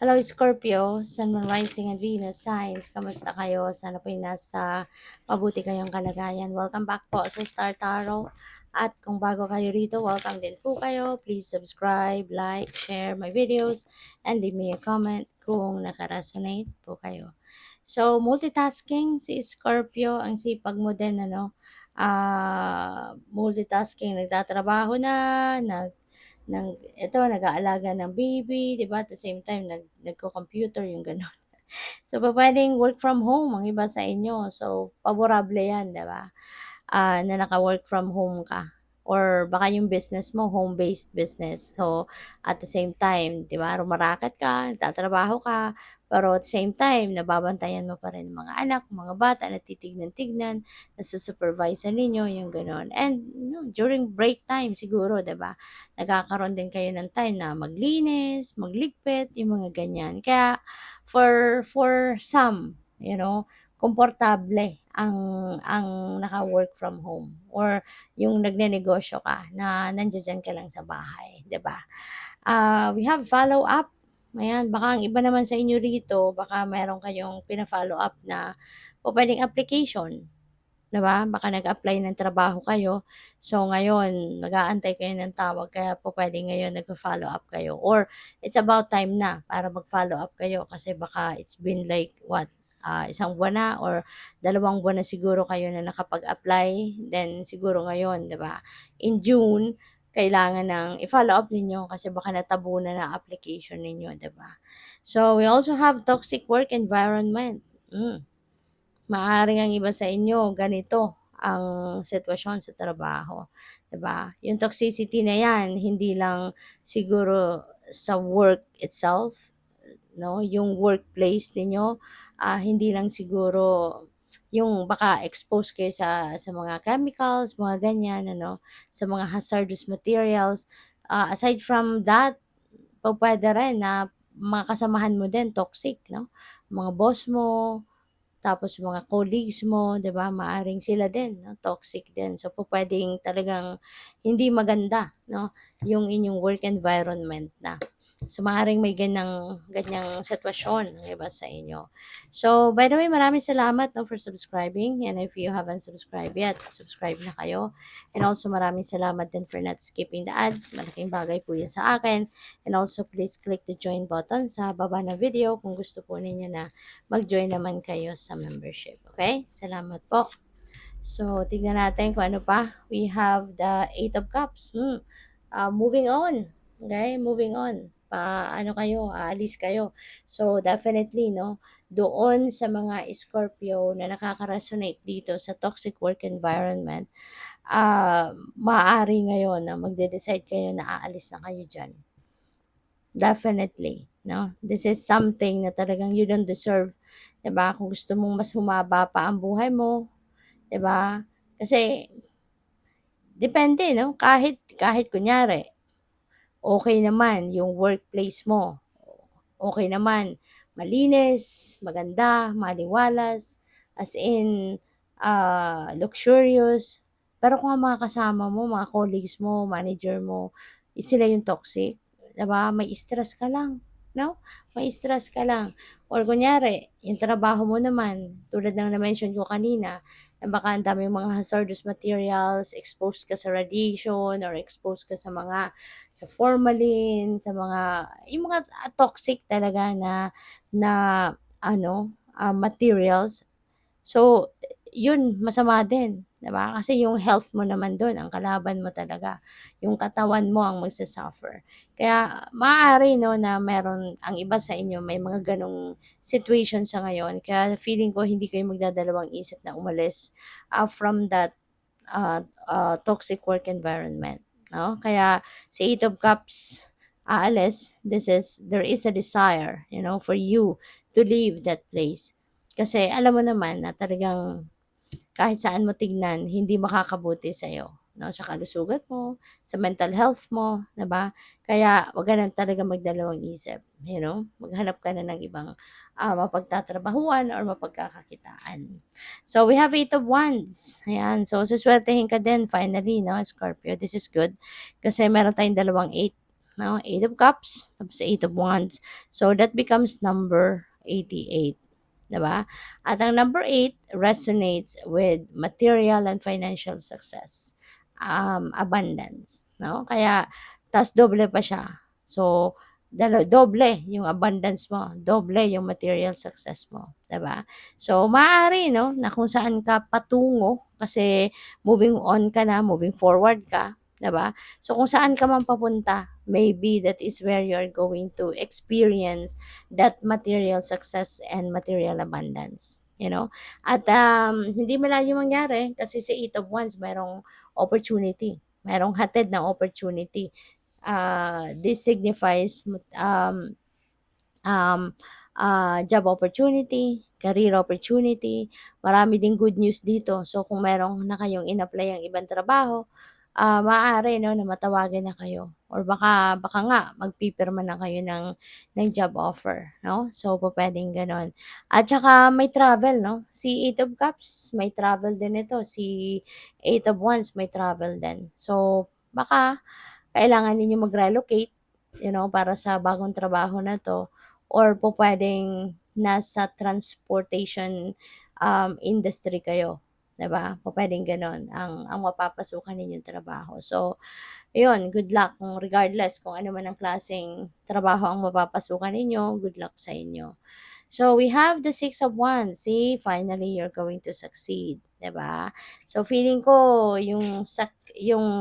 Hello Scorpio, Sun, Moon, Rising, and Venus signs. Kamusta kayo? Sana po'y nasa mabuti kayong kalagayan. Welcome back po sa Star Tarot. At kung bago kayo rito, welcome din po kayo. Please subscribe, like, share my videos, and leave me a comment kung nakaresonate po kayo. So, multitasking si Scorpio, ang sipag mo din, ano? Multitasking, nagtatrabaho ito, nag-aalaga ng baby, 'di ba? At the same time, nagko-computer, yung gano'n. So, pupuwedeng work from home ang iba sa inyo. So, paborable 'yan, 'di ba? Na naka-work from home ka or baka yung business mo home-based business. So, at the same time, 'di ba, rumaraket ka, nagtatrabaho ka, pero at the same time nababantayan mo pa rin ang mga anak, mga bata, natitignan-tignan, nasusupervisan ninyo, yung gano'n. And during break time siguro, 'di ba, nagkakaroon din kayo ng time na maglinis, magligpit, yung mga ganyan. Kaya for some, komportable ang naka-work from home or yung nagnenegosyo ka na nandiya ka lang sa bahay, 'di ba? We have follow-up. Ayan, baka ang iba naman sa inyo rito, baka meron kayong pina-follow up na pupuwedeng application, 'di ba? Baka nag-apply ng trabaho kayo. So, ngayon nag-aantay kayo ng tawag kaya pupuwedeng ngayon nagfo-follow up kayo or it's about time na para mag-follow up kayo kasi baka it's been like what, isang buwan na or 2 buwan na siguro kayo na nakapag-apply. Then siguro ngayon, 'di ba, in June, kailangan ng i-follow up ninyo kasi baka natabunan na application ninyo, 'di ba? So, we also have toxic work environment. Maaaring ang iba sa inyo ganito ang sitwasyon sa trabaho, 'di ba? Yung toxicity na 'yan hindi lang siguro sa work itself, 'no, yung workplace ninyo, hindi lang siguro yung baka exposed kayo sa mga chemicals, mga ganyan ano, sa mga hazardous materials. Aside from that, pupuwede rin na mga kasamahan mo din toxic, 'no, mga boss mo, tapos yung mga colleagues mo, 'di ba, maaaring sila din 'no, toxic din. So, pupuwedeng talagang hindi maganda 'no, yung inyong work environment na. So, maaaring may ganiyang sitwasyon ang iba sa inyo. So, by the way, maraming salamat 'no, for subscribing, and if you haven't subscribed yet, subscribe na kayo. And also maraming salamat din for not skipping the ads, malaking bagay po 'yan sa akin. And also please click the join button sa baba ng video kung gusto po ninyo na mag-join naman kayo sa membership. Okay? Salamat po. So, tignan natin kung ano pa. We have the Eight of Cups. Moving on. Okay? Moving on. Ano kayo, aalis kayo. So, definitely, no, doon sa mga Scorpio na nakaka-resonate dito sa toxic work environment, maaari ngayon na magde-decide kayo na aalis na kayo dyan. Definitely, no? This is something na talagang you don't deserve, 'di ba? Kung gusto mong mas humaba pa ang buhay mo, 'di ba? Kasi depende, no? Kahit kunyari, okay naman yung workplace mo. Okay naman, malinis, maganda, maliwalas, as in, luxurious. Pero kung ang mga kasama mo, mga colleagues mo, manager mo, sila yung toxic, 'di ba? May stress ka lang, 'no? May stress ka lang. Or kunyari, yung trabaho mo naman, tulad ng na-mention ko kanina, na baka ang daming mga hazardous materials, exposed ka sa radiation, or exposed ka sa formalin, sa yung mga toxic talaga na ano, materials. So, yun masama din, 'di ba? Kasi yung health mo naman dun ang kalaban mo talaga, yung katawan mo ang magsa-suffer. Kaya maaari 'no na meron ang iba sa inyo may mga ganong situation sa ngayon kaya feeling ko hindi kayo magdadalawang isip na umalis, from that, toxic work environment, 'no? Kaya si Eight of Cups aalis, there is a desire, for you to leave that place. Kasi alam mo naman na talagang kahit saan mo tignan hindi makakabuti sa'yo, 'no, sa kalusugan mo, sa mental health mo, 'di ba? Kaya 'wag ka na talagang magdalawang isip, maghanap ka na ng ibang, mapagtatrabahuan or mapagkakakitaan. So, we have Eight of Wands, ayan. So, suswertehin ka din finally, 'no, Scorpio, this is good. Kasi meron tayong dalawang eight, no? Eight of Cups, tapos Eight of Wands. So, that becomes number 88. Diba? At ang number 8 resonates with material and financial success, abundance, no? Kaya, tas doble pa siya. So, doble yung abundance mo, doble yung material success mo, 'di ba? So, maaari, no, na kung saan ka patungo kasi moving on ka na, moving forward ka, 'di ba? So, kung saan ka man papunta, maybe that is where you're going to experience that material success and material abundance, you know? At hindi malayo mangyari kasi sa Eight of Wands merong opportunity, merong hatid na opportunity. This signifies um, job opportunity, career opportunity, marami ding good news dito. So, kung merong na kayong in-apply ang ibang trabaho, maaari, no, na matawagan na kayo. Or baka nga, magpipirma na kayo ng job offer, no? So, pwedeng ganon. At saka, may travel, no? Si Eight of Cups, may travel din ito. Si Eight of Wands, may travel din. So, baka, kailangan ninyo mag-relocate, para sa bagong trabaho na 'to or pupuwedeng nasa transportation, industry kayo, 'di ba? Pupuwedeng gano'n ang mapapasukan ninyong trabaho. So, ayun, good luck kung regardless kung ano man ang klaseng trabaho ang mapapasukan ninyo, good luck sa inyo. So, we have the Six of Wands. See, finally, you're going to succeed, 'di ba? So, feeling ko yung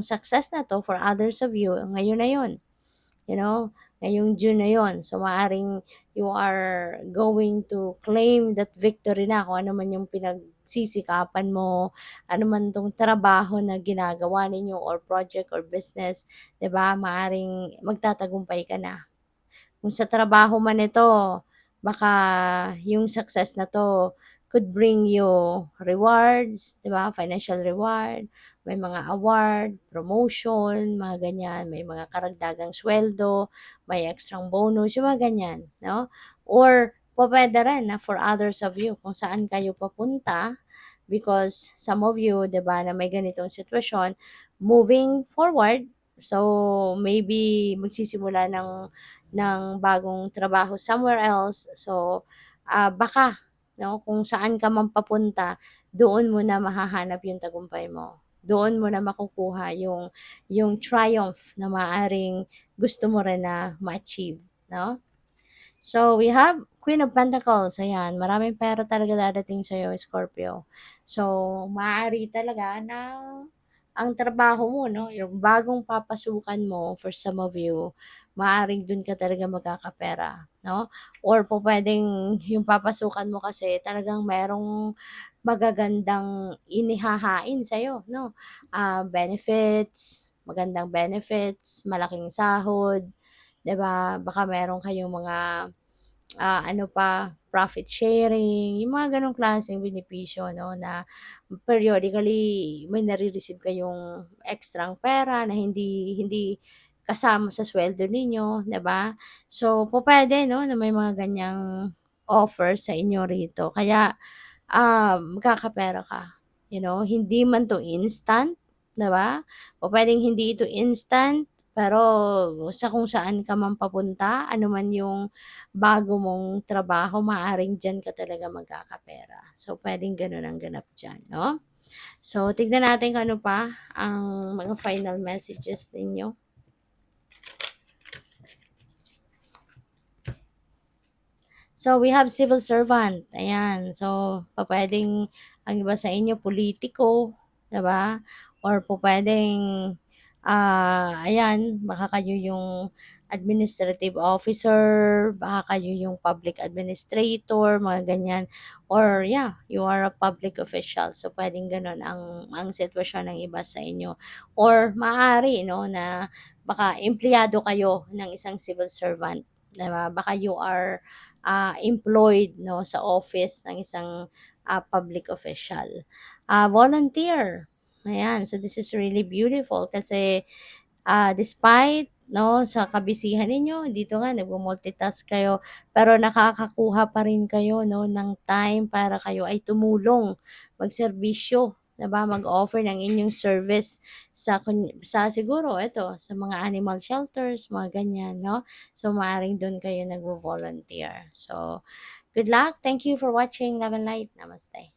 success na 'to for others of you, ngayon na 'yun, ngayong June na 'yun. So, maaring you are going to claim that victory na kung ano man yung pinagsisikapan mo, ano man 'tong trabaho na ginagawa ninyo or project or business, 'di ba? Maaring magtatagumpay ka na. Kung sa trabaho man ito, baka yung success na 'to could bring you rewards, 'di ba, financial reward, may mga award, promotion, mga ganyan, may mga karagdagang suweldo, may extrang bonus, yung mga ganyan, 'no? Or pupuwede rin na for others of you kung saan kayo papunta because some of you, 'di ba, na may ganitong sitwasyon, moving forward, so maybe magsisimula ng bagong trabaho somewhere else. So, baka, 'no, kung saan ka man papunta, doon mo na mahahanap yung tagumpay mo. Doon mo na makukuha yung triumph na maaaring gusto mo rin na ma-achieve, 'no? So, we have Queen of Pentacles, ayan, maraming pera talaga dadating sa'yo, Scorpio. So, maaari talaga na ang trabaho mo, 'no, yung bagong papasukan mo for some of you, maaaring dun ka talaga magkakapera, 'no? Or pupuwedeng yung papasukan mo kasi talagang merong magagandang inihahain sa'yo, 'no? Magandang benefits, malaking sahod, 'di ba? Baka meron kayong mga ano pa, profit sharing, yung mga gano'ng klaseng benepisyo 'no, na periodically may nare-receive kayong ekstrang pera na hindi hindi kasama sa suweldo ninyo, 'di ba? So, pupuwede 'no, na may mga ganiyang offer sa inyo rito kaya, magkakapera ka, hindi man 'to instant, 'di ba? Pupuwedeng hindi ito instant, pero sa kung saan ka man papunta, ano man yung bago mong trabaho, maaaring diyan ka talaga magkakapera. So, puwedeng gano'n ang ganap diyan, 'no? So, tignan natin kung ano pa ang mga final messages ninyo. So, we have civil servant, ayan. So, pupuwedeng ang iba sa inyo politiko, 'di ba? Or pupuwedeng, ayan, baka kayo yung administrative officer, baka kayo yung public administrator, mga ganyan. Or yeah, you are a public official. So, puwedeng gano'n ang sitwasyon ng iba sa inyo. Or maaari 'no, na baka empleyado kayo ng isang civil servant, 'di ba? Baka you are employed 'no, sa office ng isang, public official. Volunteer, ayan. So, this is really beautiful kasi, despite 'no, sa kabisihan ninyo, dito nga nagmu-multitask kayo, pero nakakakuha pa rin kayo 'no, ng time para kayo ay tumulong, magserbisyo 'di ba, mag-offer ng inyong service sa siguro eto, sa mga animal shelters, mga ganyan, 'no? So, maaaring dun kayo nagvo-volunteer. So, good luck. Thank you for watching. Love and light. Namaste.